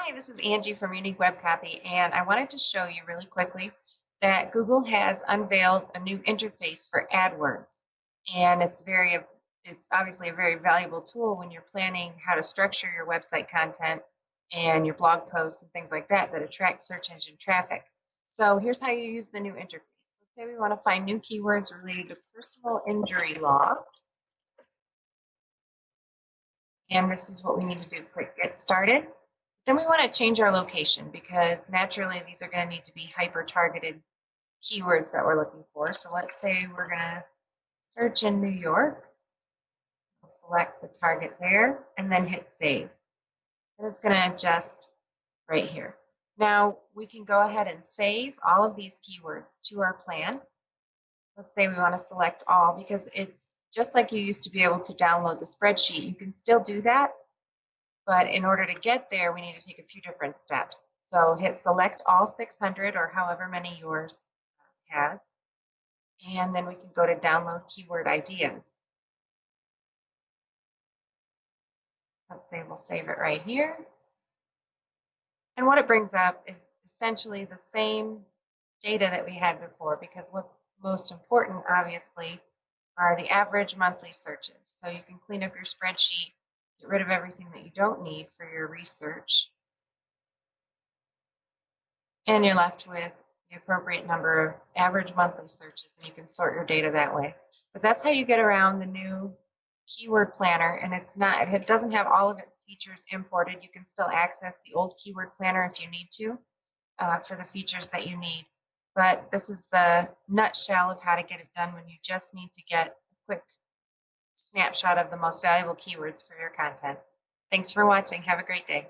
Hi, this is Angie from Unique Web Copy, and I wanted to show you really quickly that Google has unveiled a new interface for AdWords. And it's obviously a very valuable tool when you're planning how to structure your website content and your blog posts and things like that that attract search engine traffic. So here's how you use the new interface. Let's say we want to find new keywords related to personal injury law, and this is what we need to do. Click Get Started. Then we want to change our location because naturally these are going to need to be hyper-targeted keywords that we're looking for. So let's say we're going to search in New York. We'll select the target there and then hit Save. And it's going to adjust right here. Now we can go ahead and save all of these keywords to our plan. Let's say we want to select all because it's just like you used to be able to download the spreadsheet. You can still do that, but in order to get there, we need to take a few different steps. So hit select all 600 or however many yours has, and then we can go to download keyword ideas. Let's say we'll save it right here. And what it brings up is essentially the same data that we had before, because what's most important, obviously, are the average monthly searches. So you can clean up your spreadsheet, get rid of everything that you don't need for your research, and you're left with the appropriate number of average monthly searches, and you can sort your data that way. But that's how you get around the new keyword planner, and it doesn't have all of its features imported. You can still access the old keyword planner if you need to for the features that you need. But this is the nutshell of how to get it done when you just need to get a quick snapshot of the most valuable keywords for your content. Thanks for watching. Have a great day.